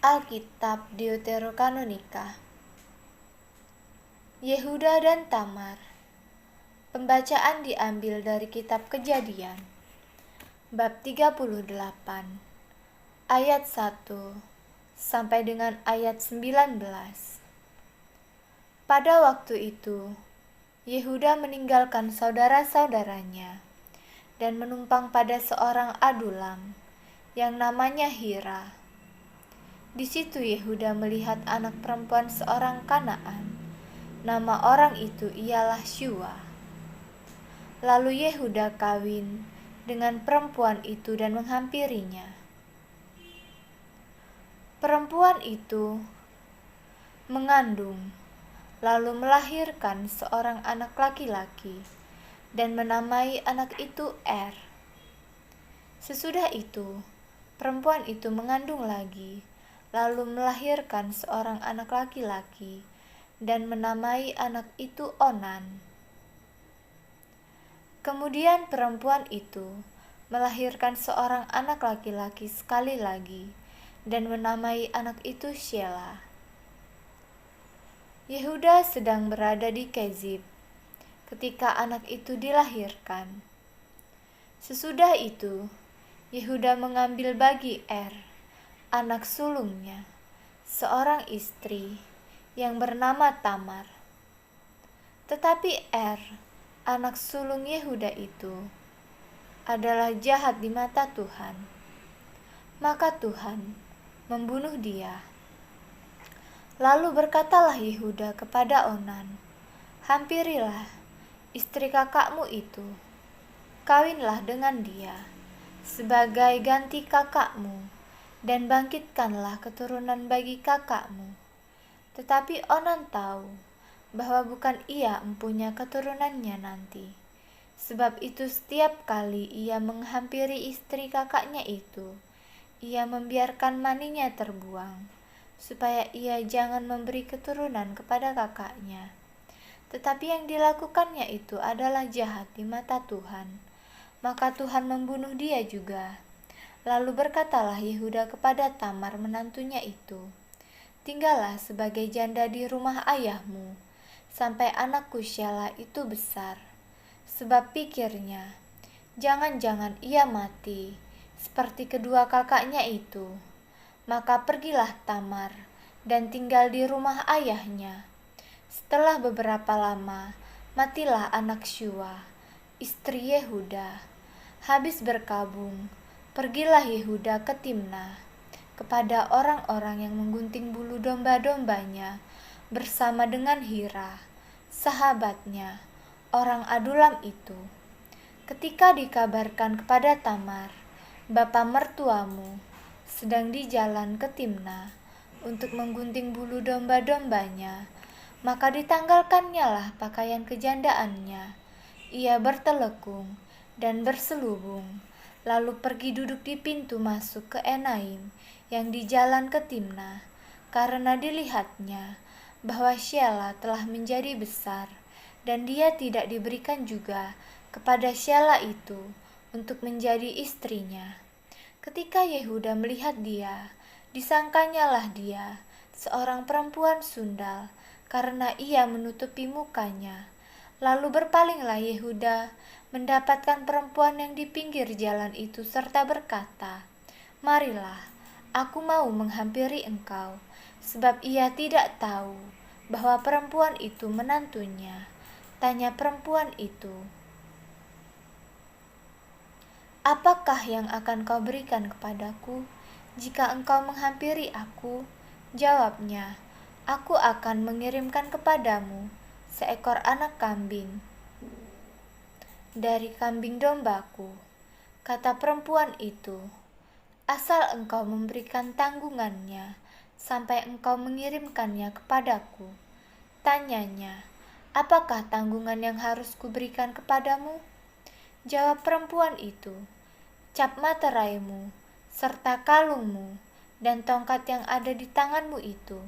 Alkitab Deuterokanonika. Yehuda dan Tamar. Pembacaan diambil dari kitab Kejadian bab 38 ayat 1 sampai dengan ayat 19. Pada waktu itu Yehuda meninggalkan saudara-saudaranya dan menumpang pada seorang adulam yang namanya Hira. Di situ Yehuda melihat anak perempuan seorang Kanaan. Nama orang itu ialah Syua. Lalu Yehuda kawin dengan perempuan itu dan menghampirinya. Perempuan itu mengandung, lalu melahirkan seorang anak laki-laki dan menamai anak itu Er. Sesudah itu, perempuan itu mengandung lagi, lalu melahirkan seorang anak laki-laki dan menamai anak itu Onan. Kemudian perempuan itu melahirkan seorang anak laki-laki sekali lagi dan menamai anak itu Shela. Yehuda sedang berada di Kezib ketika anak itu dilahirkan. Sesudah itu, Yehuda mengambil bagi Er, anak sulungnya, seorang istri yang bernama Tamar. Tetapi Er, anak sulung Yehuda itu, adalah jahat di mata Tuhan. Maka Tuhan membunuh dia. Lalu berkatalah Yehuda kepada Onan, "Hampirilah istri kakakmu itu, kawinlah dengan dia sebagai ganti kakakmu, dan bangkitkanlah keturunan bagi kakakmu." Tetapi Onan tahu bahwa bukan ia empunya keturunannya nanti. Sebab itu setiap kali ia menghampiri istri kakaknya itu, ia membiarkan maninya terbuang, supaya ia jangan memberi keturunan kepada kakaknya. Tetapi yang dilakukannya itu adalah jahat di mata Tuhan. Maka Tuhan membunuh dia juga. Lalu berkatalah Yehuda kepada Tamar menantunya itu, "Tinggallah sebagai janda di rumah ayahmu, sampai anakku Shela itu besar." Sebab pikirnya, jangan-jangan ia mati seperti kedua kakaknya itu. Maka pergilah Tamar dan tinggal di rumah ayahnya. Setelah beberapa lama, matilah anak Syua, istri Yehuda. Habis berkabung, pergilah Yehuda ke Timnah kepada orang-orang yang menggunting bulu domba-dombanya bersama dengan Hira, sahabatnya, orang adulam itu. Ketika dikabarkan kepada Tamar, bapa mertuamu sedang di jalan ke Timnah untuk menggunting bulu domba-dombanya, maka ditanggalkannya lah pakaian kejandaannya. Ia bertelekung dan berselubung, lalu pergi duduk di pintu masuk ke Enaim yang di jalan ke Timnah, karena dilihatnya bahwa Shela telah menjadi besar, dan dia tidak diberikan juga kepada Shela itu untuk menjadi istrinya. Ketika Yehuda melihat dia, disangkanyalah dia seorang perempuan sundal, karena ia menutupi mukanya. Lalu berpalinglah Yehuda mendapatkan perempuan yang di pinggir jalan itu serta berkata, "Marilah, aku mau menghampiri engkau." Sebab ia tidak tahu bahwa perempuan itu menantunya. Tanya perempuan itu, "Apakah yang akan kau berikan kepadaku jika engkau menghampiri aku?" Jawabnya, "Aku akan mengirimkan kepadamu seekor anak kambing dari kambing dombaku." Kata perempuan itu, "Asal engkau memberikan tanggungannya sampai engkau mengirimkannya kepadaku." Tanyanya, "Apakah tanggungan yang harus kuberikan kepadamu?" Jawab perempuan itu, "Cap materaimu, serta kalungmu, dan tongkat yang ada di tanganmu itu."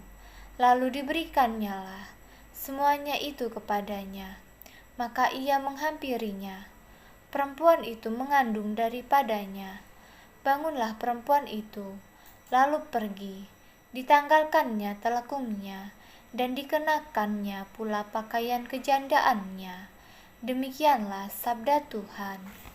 Lalu diberikannya semuanya itu kepadanya. Maka ia menghampirinya. Perempuan itu mengandung daripadanya. Bangunlah perempuan itu, lalu pergi ditanggalkannya telekungnya, dan dikenakannya pula pakaian kejandaannya. Demikianlah sabda Tuhan.